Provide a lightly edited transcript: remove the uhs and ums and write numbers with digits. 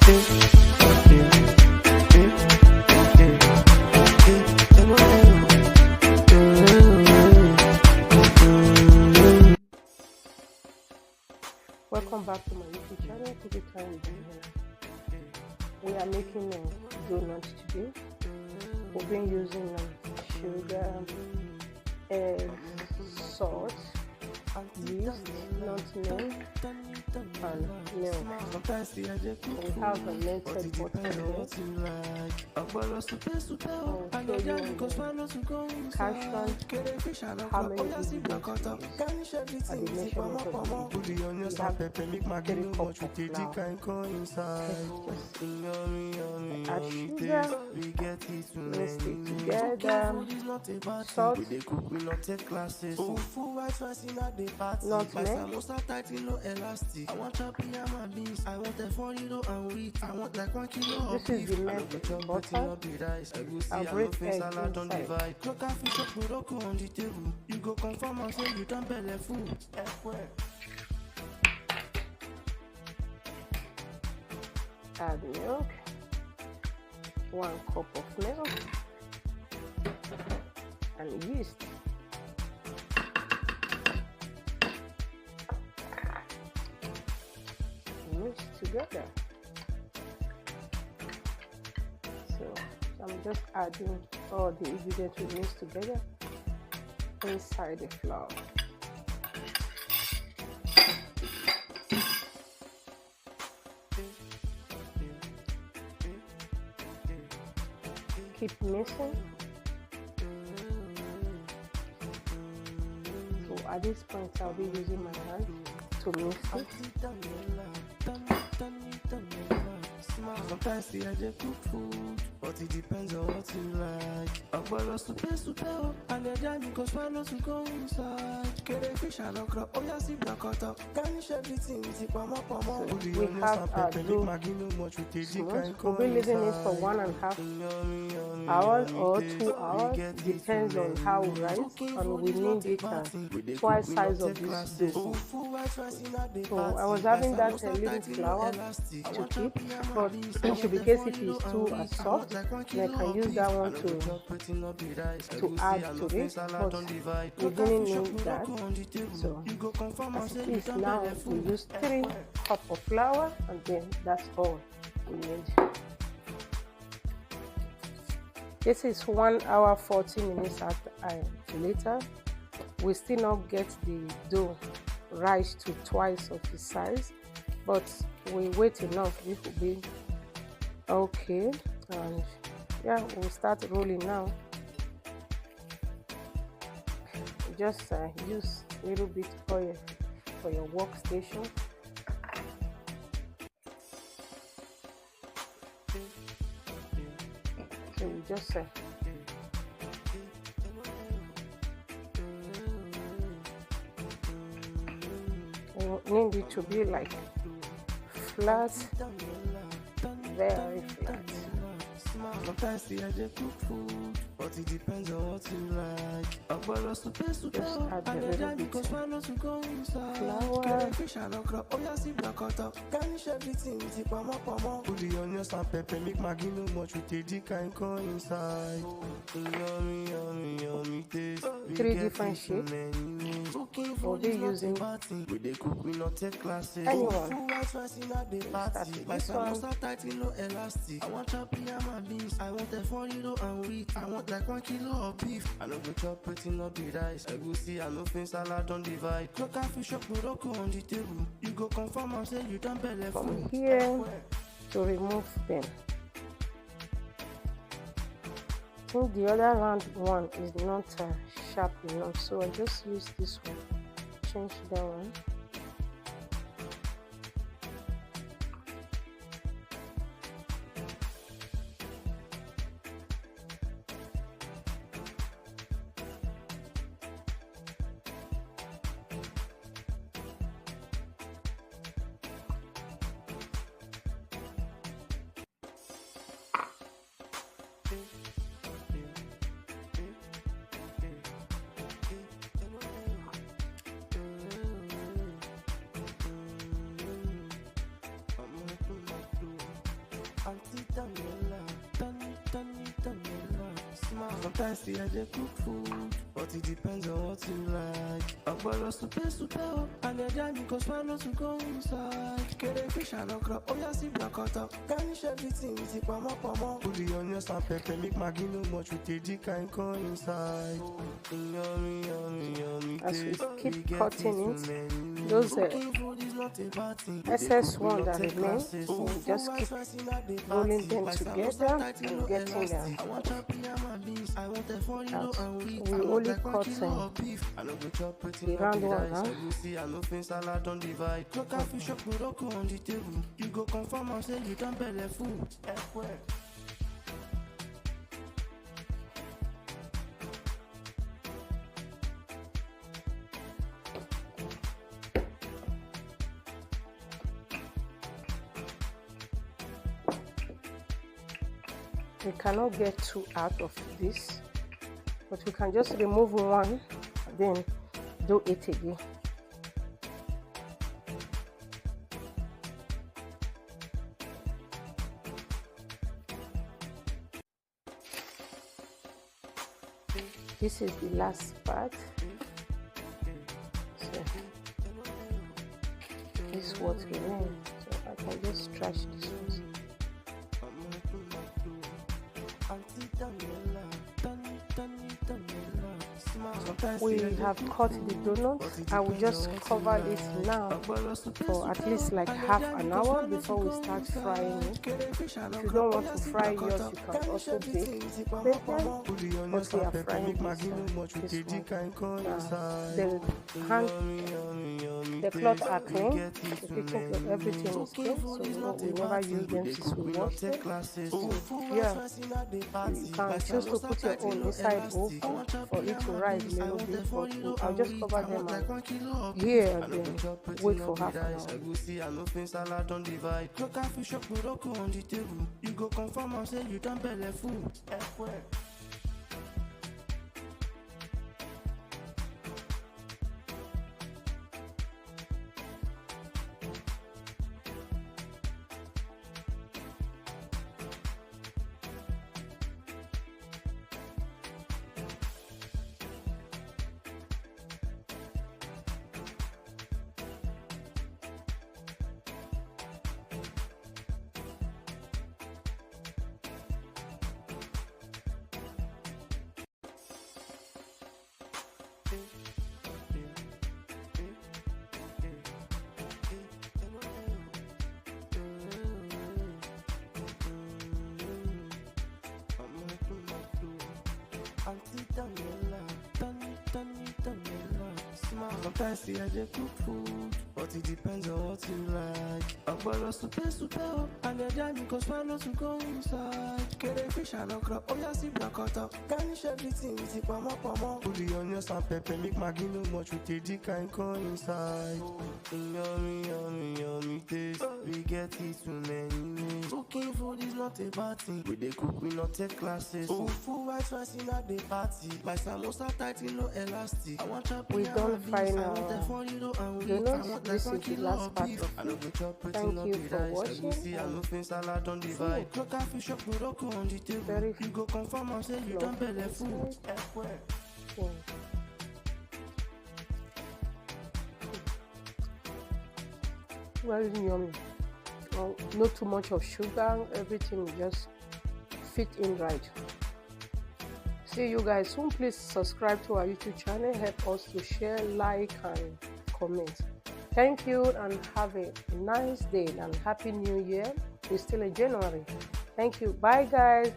Welcome back to my YouTube channel. Take your time. We are making a donut today. We've been using sugar, eggs, salt, yeast, nutmeg, and milk. We have a melted butter here. I'll show you caption how many ingredients at the measurement of the video. We have 3 cups of flour. Add sugar, mix it together, salt, nutmeg, this is the melted butter. I'll break eggs inside. Add milk, 1 cup of milk, and yeast. Mix together. So I'm just adding all the ingredients we mix together inside the flour. Keep mixing. So at this point I'll be using my hand to mix it. Sometimes I just cook food, but it depends on what you like. And the journey goes well to go inside. Get a fish and okra, oh yeah, see the cut up. Garnish everything with the pama. We have our dough smooth. We'll be leaving it for 1.5 hours or 2 hours, depends on how we rise, and we need it twice size of this dough. So I was having that little flour to keep, but in case it is too soft, then I can use that one to add to it, but we didn't need that. So as it is now, we use 3 cups of flour, and then that's all we need. This is 1 hour 40 minutes later. We still not get the dough rise to twice of the size, but we wait enough. This will be okay, and yeah, we'll start rolling now. Just use a little bit oil for your workstation. So you just you need it to be like flat, very flat. Sometimes I just cook food, but it depends on what you like. Just add a little bit of flour. Fish and okra, oh yeah, see the cut up. Garnish everything with the pama. Put the onions and pepper, make Maggi no much with the dick and go inside. Yummy taste. 3 different shapes. We'll be using anyone. Start with this one. I want choppy and beans. I want a 4 kilo and wheat. I want like 1 kilo of beef. I know go chop it in no be rice. I go see I know fin salad on divide. Cook and fish up Morocco on the table. You go confirm and say you don't belly from here to remove them. I think the other round one is not sharp enough, so I just use this one. Change that one. Sometimes I just cook food, but it depends on what you like. Agbolo super, and the jam goes swallow to go inside. Get a fish and okra, oh yeah, see black up. Garnish everything with the pomo. Put the onions and pepper, make Maggi no much with the dick and go inside. Yummy, As we keep cutting it, those excess one that remains, we just keep rolling them together and getting them out. We only cut the round one now. You go confirm and say you don't belly food. We cannot get two out of this, but we can just remove one and then do it again. This is the last part. So this is what remains. So I can just stretch this one. We have cut the donuts. I will just cover it now for at least like half an hour before we start frying it. If you don't want to fry yours, you can also bake them, but we are frying this one. The cloth are clean, the kitchen cloth, everything is clean, so we never use them since we washed it. So yeah, you can choose to put your own inside oven for it to rise a little bit, but I'll just cover them here and then wait for half an hour. You go confirm and say you don't belly food. Sometimes I just cook food, but it depends on what you like. Agbolo super, and the jam goes swallow to go inside. Get a fish and okra, oh yeah, see black up. Garnish everything with the pomo. Put the onions and pepper, make Maggi no much with the dick and go inside. Yummy taste. We get it too many ways. Cooking food is not a bad thing. We dey cook, we not take classes. Full white rice in a day party. My samosa tight, no elastic. I want chop. We don't find donuts. This is the last part of it. Thank you for watching. Very very yummy. Not too much of sugar. Everything just fit in right. See you guys soon. Please subscribe to our YouTube channel. Help us to share, like, and comment. Thank you and have a nice day and happy new year. We're still in January. Thank you. Bye guys.